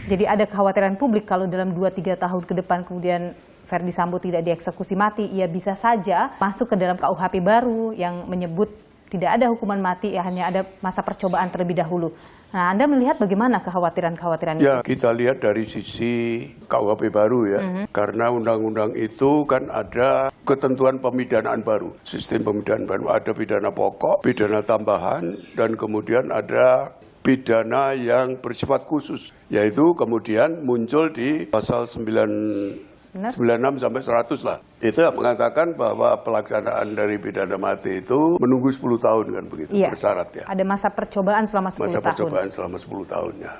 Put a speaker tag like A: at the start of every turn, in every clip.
A: Jadi ada kekhawatiran publik kalau dalam 2-3 tahun ke depan kemudian Verdi Sambo tidak dieksekusi mati, ia bisa saja masuk ke dalam KUHP baru yang menyebut tidak ada hukuman mati, ya hanya ada masa percobaan terlebih dahulu. Nah, Anda melihat bagaimana kekhawatiran-kekhawatiran itu?
B: Ya, kita lihat dari sisi KUHP baru ya. Karena undang-undang itu kan ada ketentuan pemidanaan baru. Sistem pemidanaan baru, ada pidana pokok, pidana tambahan, dan kemudian ada pidana yang bersifat khusus. Yaitu kemudian muncul di pasal 96 sampai 100 lah. Itu mengatakan bahwa pelaksanaan dari pidana mati itu menunggu 10 tahun kan begitu,
A: iya,
B: bersyarat ya.
A: Ada masa percobaan selama 10 tahun.
B: Masa percobaan selama 10 tahunnya.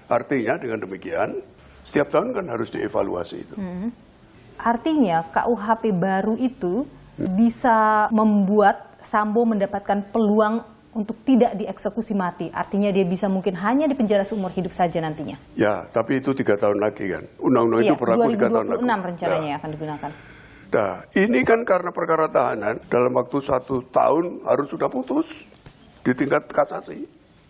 B: Artinya dengan demikian, setiap tahun kan harus dievaluasi itu.
A: Artinya KUHP baru itu bisa membuat Sambo mendapatkan peluang untuk tidak dieksekusi mati. Artinya dia bisa mungkin hanya dipenjara seumur hidup saja nantinya.
B: Ya, tapi itu 3 tahun lagi kan. Undang-undang itu berlaku 3 tahun lagi.
A: 2026 rencananya akan digunakan.
B: Nah, ini kan karena perkara tahanan, dalam waktu 1 tahun harus sudah putus di tingkat kasasi.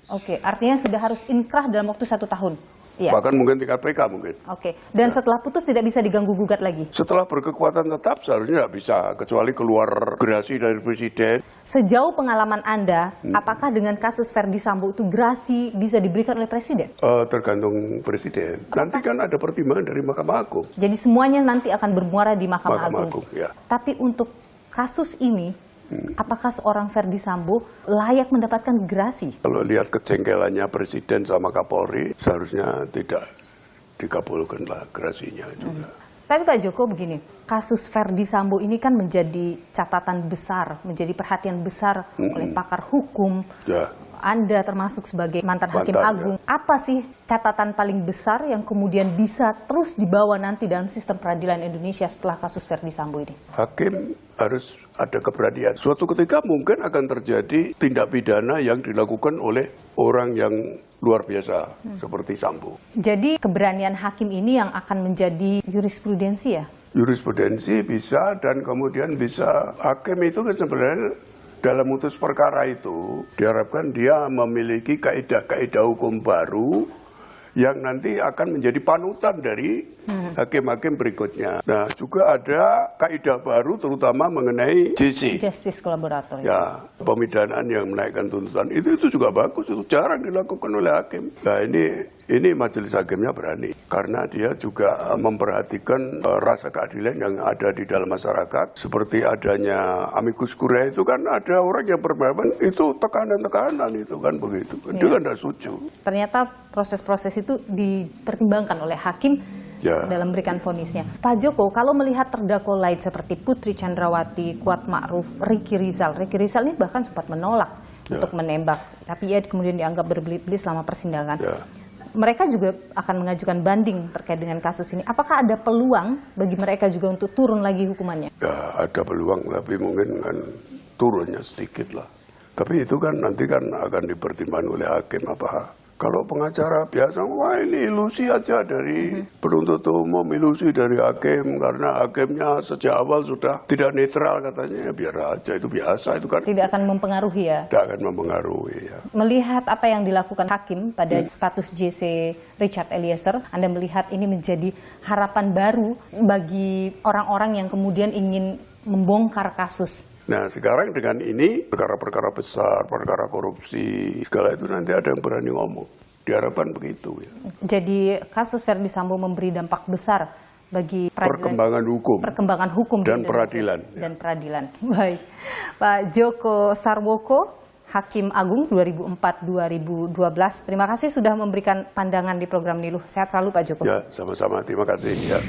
A: Oke, artinya sudah harus inkrah dalam waktu 1 tahun. Ya.
B: Bahkan mungkin tingkat PK mungkin.
A: Oke, dan setelah putus tidak bisa diganggu-gugat lagi?
B: Setelah berkekuatan tetap seharusnya tidak bisa, kecuali keluar gerasi dari Presiden.
A: Sejauh pengalaman Anda, apakah dengan kasus Verdi Sambo itu gerasi bisa diberikan oleh Presiden?
B: Tergantung Presiden. Nanti kan ada pertimbangan dari Mahkamah Agung.
A: Jadi semuanya nanti akan bermuara di Mahkamah Agung.
B: Ya.
A: Tapi untuk kasus ini, apakah seorang Verdi Sambo layak mendapatkan gerasi?
B: Kalau lihat kejengkelannya Presiden sama Kapolri, seharusnya tidak dikabulkan lah gerasinya juga.
A: Tapi Pak Joko begini, kasus Verdi Sambo ini kan menjadi catatan besar, menjadi perhatian besar oleh pakar hukum.
B: Ya.
A: Anda termasuk sebagai mantan Hakim Agung. Ya. Apa sih catatan paling besar yang kemudian bisa terus dibawa nanti dalam sistem peradilan Indonesia setelah kasus Verdi Sambo ini?
B: Hakim harus ada keberanian. Suatu ketika mungkin akan terjadi tindak pidana yang dilakukan oleh orang yang luar biasa seperti Sambo.
A: Jadi keberanian hakim ini yang akan menjadi jurisprudensi ya?
B: Jurisprudensi bisa, dan kemudian bisa hakim itu sebenarnya dalam memutus perkara itu diharapkan dia memiliki kaidah-kaidah hukum baru yang nanti akan menjadi panutan dari hakim-hakim berikutnya. Nah, juga ada kaidah baru terutama mengenai JC.
A: Justice Collaborator.
B: Ya, pemidanaan yang menaikkan tuntutan. Itu juga bagus, itu jarang dilakukan oleh hakim. Nah, ini majelis hakimnya berani. Karena dia juga memperhatikan rasa keadilan yang ada di dalam masyarakat. Seperti adanya amicus curiae itu kan ada orang yang berpendapat itu tekanan-tekanan itu kan begitu. Dia kan tidak setuju.
A: Ternyata proses-proses itu dipertimbangkan oleh hakim dalam memberikan vonisnya. Pak Joko, kalau melihat terdakwa lain seperti Putri Chandrawati, Kuat Ma'ruf, Ricky Rizal ini bahkan sempat menolak untuk menembak, tapi ia kemudian dianggap berbelit-belit selama persidangan. Mereka juga akan mengajukan banding terkait dengan kasus ini. Apakah ada peluang bagi mereka juga untuk turun lagi hukumannya?
B: Ya, ada peluang, tapi mungkin kan turunnya sedikit lah. Tapi itu kan nanti kan akan dipertimbangkan oleh hakim apa. Kalau pengacara biasa, wah ini ilusi aja dari penuntut umum, ilusi dari hakim, karena hakimnya sejak awal sudah tidak netral katanya, ya biar aja, itu biasa, itu kan.
A: Tidak akan mempengaruhi ya?
B: Tidak akan mempengaruhi ya.
A: Melihat apa yang dilakukan hakim pada status JC Richard Eliezer, Anda melihat ini menjadi harapan baru bagi orang-orang yang kemudian ingin membongkar kasus.
B: Nah, sekarang dengan ini, perkara-perkara besar, perkara korupsi, segala itu nanti ada yang berani ngomong. Diharapkan begitu. Ya.
A: Jadi kasus Verdi Sambo memberi dampak besar bagi
B: perkembangan hukum
A: di
B: dan peradilan.
A: Dan peradilan. Baik. Pak Joko Sarwoko, Hakim Agung 2004-2012. Terima kasih sudah memberikan pandangan di program Niluh. Sehat selalu Pak Joko.
B: Ya, sama-sama. Terima kasih. Ya.